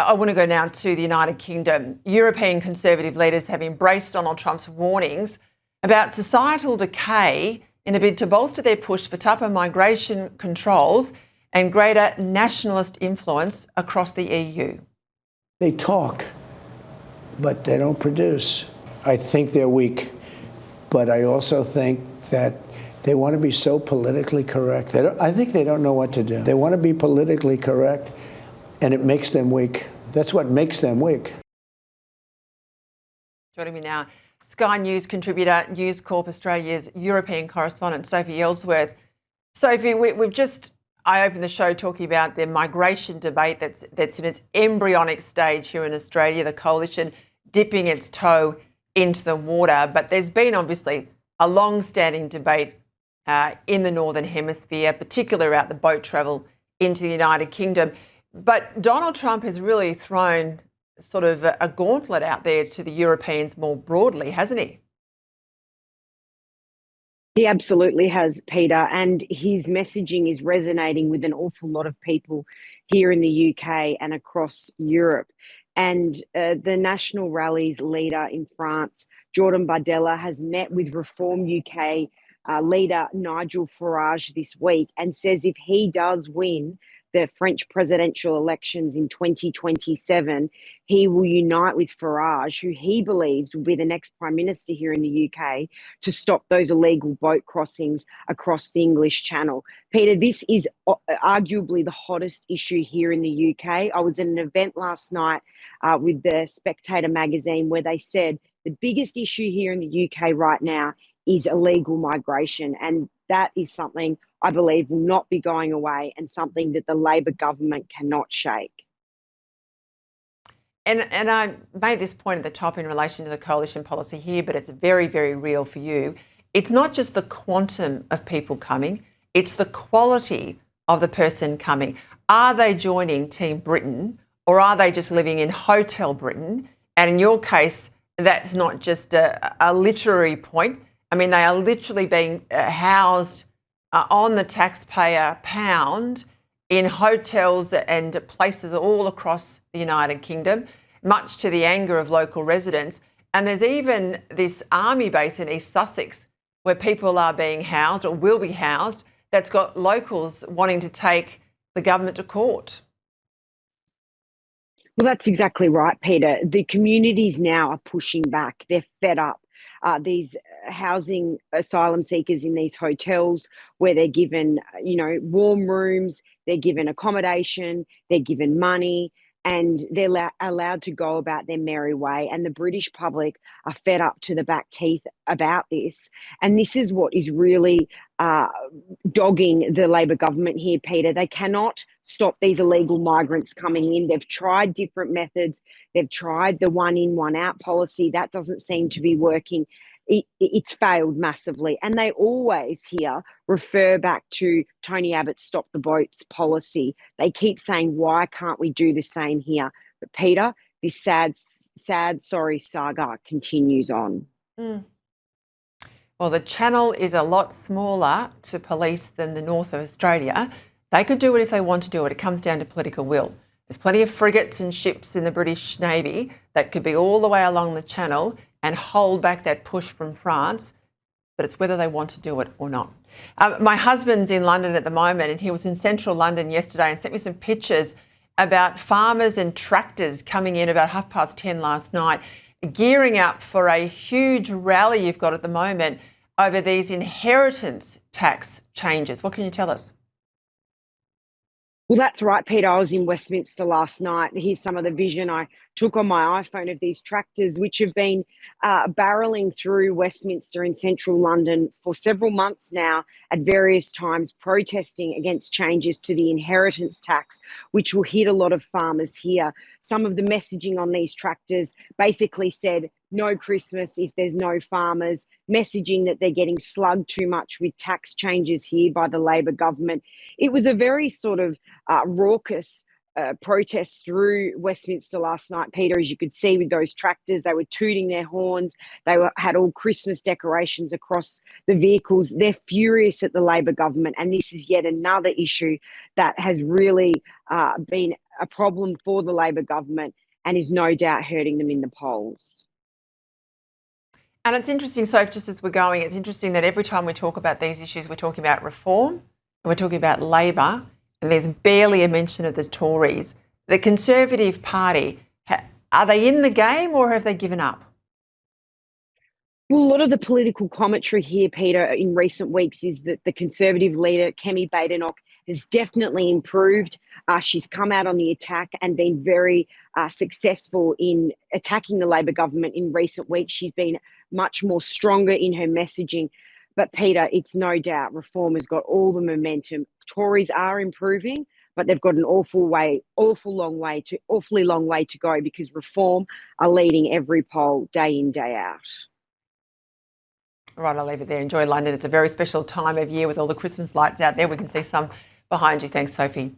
I want to go now to the United Kingdom. European Conservative leaders have embraced Donald Trump's warnings about societal decay in a bid to bolster their push for tougher migration controls and greater nationalist influence across the EU. They talk, but they don't produce. I think they're weak, but I also think that they want to be so politically correct. I think they don't know what to do. They want to be politically correct, and it makes them weak. That's what makes them weak. Joining me now, Sky News contributor, News Corp Australia's European correspondent, Sophie Elsworth. Sophie, I opened the show talking about the migration debate that's in its embryonic stage here in Australia, the coalition dipping its toe into the water. But there's been obviously a long-standing debate in the Northern Hemisphere, particularly about the boat travel into the United Kingdom. But Donald Trump has really thrown sort of a gauntlet out there to the Europeans more broadly, hasn't he? He absolutely has, Peter, and his messaging is resonating with an awful lot of people here in the UK and across Europe. And the National Rally's leader in France, Jordan Bardella, has met with Reform UK leader Nigel Farage this week and says if he does win the French presidential elections in 2027, he will unite with Farage, who he believes will be the next Prime Minister here in the UK, to stop those illegal boat crossings across the English Channel. Peter, this is arguably the hottest issue here in the UK. I was at an event last night with the Spectator magazine where they said the biggest issue here in the UK right now is illegal migration, and that is something I believe will not be going away and something that the Labor government cannot shake. And I made this point at the top in relation to the coalition policy here, but it's very, very real for you. It's not just the quantum of people coming, it's the quality of the person coming. Are they joining Team Britain or are they just living in Hotel Britain? And in your case, that's not just a literary point. I mean, they are literally being housed on the taxpayer pound in hotels and places all across the United Kingdom, much to the anger of local residents. And there's even this army base in East Sussex where people are being housed or will be housed that's got locals wanting to take the government to court. Well, that's exactly right, Peter. The communities now are pushing back. They're fed up. These housing asylum seekers in these hotels where they're given, warm rooms, they're given accommodation, they're given money, and they're allowed to go about their merry way. And the British public are fed up to the back teeth about this. And this is what is really dogging the Labor government here, Peter. They cannot stop these illegal migrants coming in. They've tried different methods. They've tried the one in, one out policy. That doesn't seem to be working. It's failed massively. And they always here refer back to Tony Abbott's Stop the Boats policy. They keep saying, why can't we do the same here? But Peter, this sad saga continues on. Mm. Well, the Channel is a lot smaller to police than the north of Australia. They could do it if they want to do it. It comes down to political will. There's plenty of frigates and ships in the British Navy that could be all the way along the Channel and hold back that push from France, but it's whether they want to do it or not. My husband's in London at the moment, and he was in central London yesterday and sent me some pictures about farmers and tractors coming in about 10:30 last night, gearing up for a huge rally you've got at the moment over these inheritance tax changes. What can you tell us? Well, that's right, Peter. I was in Westminster last night. Here's some of the vision I took on my iPhone of these tractors, which have been barreling through Westminster in central London for several months now at various times, protesting against changes to the inheritance tax, which will hit a lot of farmers here. Some of the messaging on these tractors basically said, no Christmas if there's no farmers, messaging that they're getting slugged too much with tax changes here by the Labor government. It was a very sort of raucous protest through Westminster last night, Peter, as you could see with those tractors. They were tooting their horns. Had all Christmas decorations across the vehicles. They're furious at the Labor government, and this is yet another issue that has really been a problem for the Labor government and is no doubt hurting them in the polls. And it's interesting, Soph, just as we're going, it's interesting that every time we talk about these issues, we're talking about reform and we're talking about Labor, and there's barely a mention of the Tories. The Conservative Party, are they in the game or have they given up? Well, a lot of the political commentary here, Peter, in recent weeks is that the Conservative leader, Kemi Badenoch, has definitely improved. She's come out on the attack and been very successful in attacking the Labor government in recent weeks. She's been much more stronger in her messaging. But Peter, it's no doubt Reform has got all the momentum. Tories are improving, but they've got an awfully long way to go because Reform are leading every poll day in, day out. Right, I'll leave it there. Enjoy London. It's a very special time of year with all the Christmas lights out there. We can see some behind you. Thanks, Sophie.